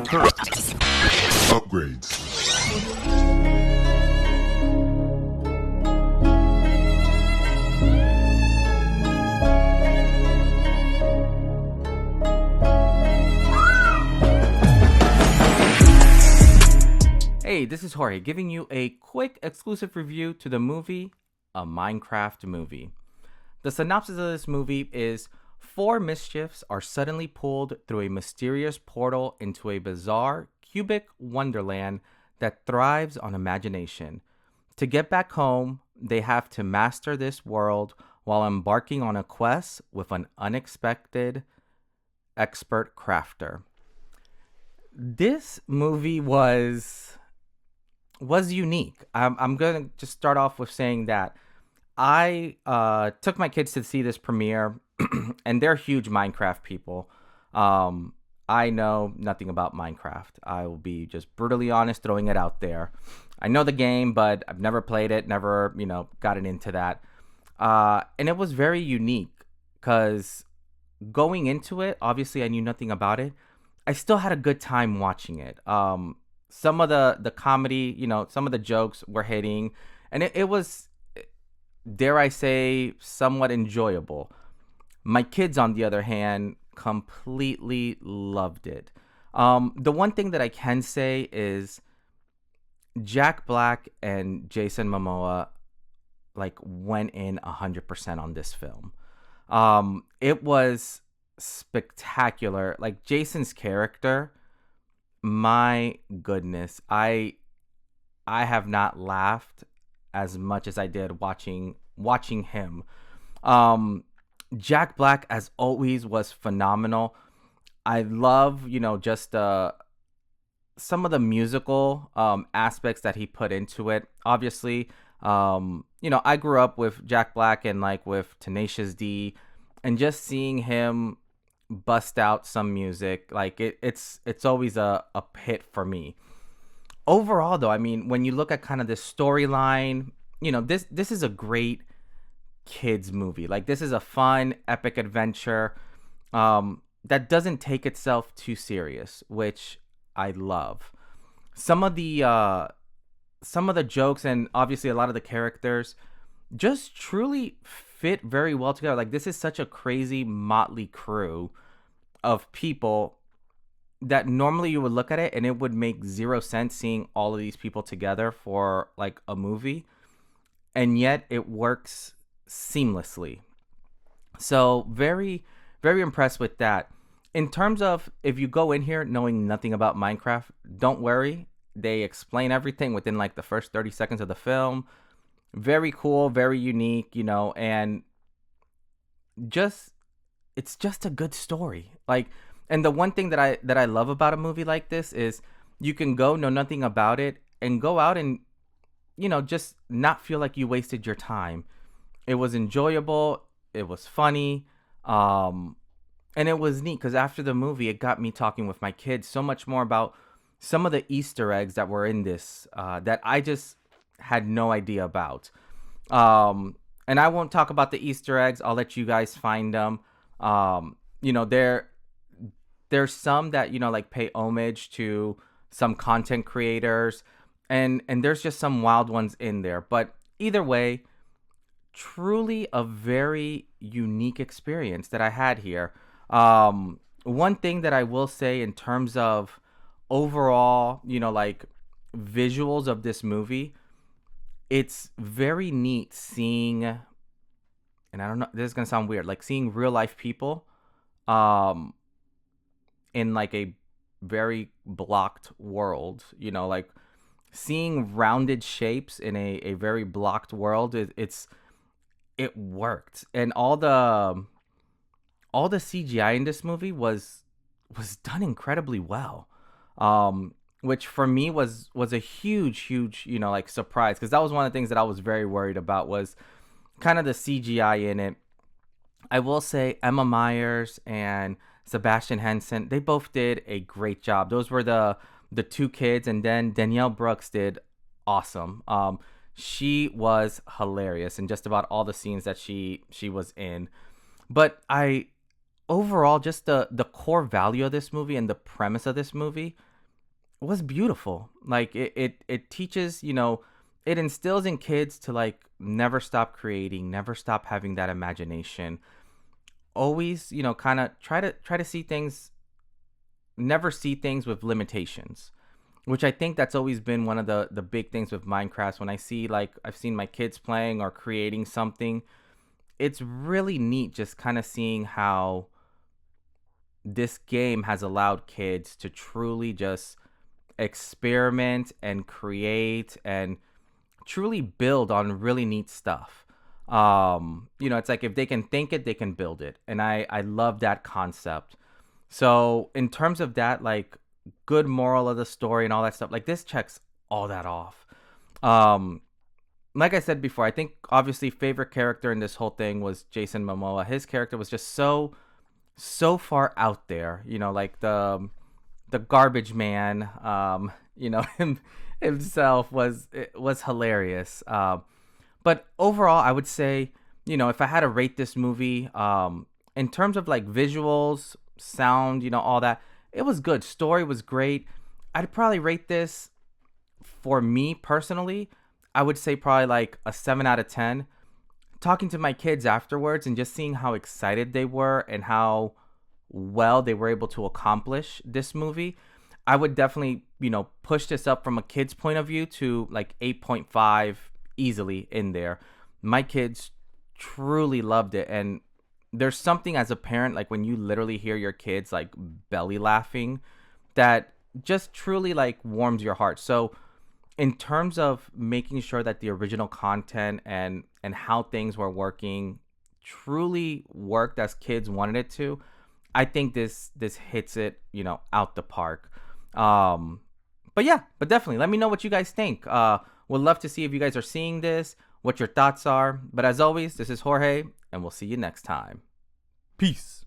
Upgrades. Hey, this is Jorge giving you a quick exclusive review to the movie, A Minecraft Movie. The synopsis of this movie is four mischiefs are suddenly pulled through a mysterious portal into a bizarre, cubic wonderland that thrives on imagination. To get back home, they have to master this world while embarking on a quest with an unexpected expert crafter. This movie was unique. I'm gonna just start off with saying that I took my kids to see this premiere, and they're huge Minecraft people. I know nothing about Minecraft. I will be just brutally honest, throwing it out there. I know the game, but I've never played it, never, gotten into that. And it was very unique because going into it, obviously I knew nothing about it. I still had a good time watching it. Some of the comedy, some of the jokes were hitting, and it was, dare I say, somewhat enjoyable. My kids, on the other hand, completely loved it. The one thing that I can say is Jack Black and Jason Momoa went in 100% on this film. It was spectacular. Like Jason's character, my goodness, I have not laughed as much as I did watching him. Jack Black, as always, was phenomenal. I love, just some of the musical aspects that he put into it. Obviously, I grew up with Jack Black and with Tenacious D, and just seeing him bust out some music, it's always a hit for me. Overall, though, I mean, when you look at kind of this storyline, this is a great kids movie. This is a fun, epic adventure that doesn't take itself too serious, which I love. Some of the jokes and obviously a lot of the characters just truly fit very well together. This is such a crazy motley crew of people that normally you would look at it and it would make zero sense seeing all of these people together for a movie, and yet it works seamlessly. So very, very impressed with that. In terms of, if you go in here knowing nothing about Minecraft, don't worry. They explain everything within the first 30 seconds of the film. Very cool, very unique, and it's just a good story. And the one thing that I love about a movie like this is you can go know nothing about it and go out and just not feel like you wasted your time. It was enjoyable, it was funny, and it was neat because after the movie it got me talking with my kids so much more about some of the Easter eggs that were in this that I just had no idea about. And I won't talk about the Easter eggs. I'll let you guys find them. There's some that pay homage to some content creators, and there's just some wild ones in there. But either way, truly a very unique experience that I had here. One thing that I will say in terms of overall, visuals of this movie, it's very neat seeing, and I don't know, this is gonna sound weird, seeing real life people in a very blocked world, seeing rounded shapes in a very blocked world. It worked, and all the CGI in this movie was done incredibly well, which for me was a huge surprise, because that was one of the things that I was very worried about, was kind of the CGI in it. I will say Emma Myers and Sebastian Hansen, they both did a great job. Those were the two kids, and then Danielle Brooks did awesome. She was hilarious in just about all the scenes that she was in. But overall, just the core value of this movie and the premise of this movie was beautiful. Like it teaches, it instills in kids to like never stop creating, never stop having that imagination. Always, kind of try to see things, never see things with limitations, which I think that's always been one of the big things with Minecraft. When I see, like, I've seen my kids playing or creating something, it's really neat just kind of seeing how this game has allowed kids to truly just experiment and create and truly build on really neat stuff. It's like if they can think it, they can build it. And I love that concept. So in terms of that, like, good moral of the story and all that stuff, like, this checks all that off. Um, like I said before, I think obviously favorite character in this whole thing was Jason Momoa. His character was just so far out there, like the garbage man, himself was hilarious. But overall, I would say, if I had to rate this movie, in terms of like visuals, sound, all that, it was good. Story was great. I'd probably rate this, for me personally, I would say probably like a 7 out of 10. Talking to my kids afterwards and just seeing how excited they were and how well they were able to accomplish this movie, I would definitely, push this up from a kid's point of view to like 8.5 easily in there. My kids truly loved it. And there's something as a parent, like when you literally hear your kids like belly laughing, that just truly like warms your heart. So in terms of making sure that the original content and how things were working truly worked as kids wanted it to, I think this hits it, out the park. Um, but definitely let me know what you guys think. Would love to see if you guys are seeing this, what your thoughts are. But as always, this is Jorge, and we'll see you next time. Peace.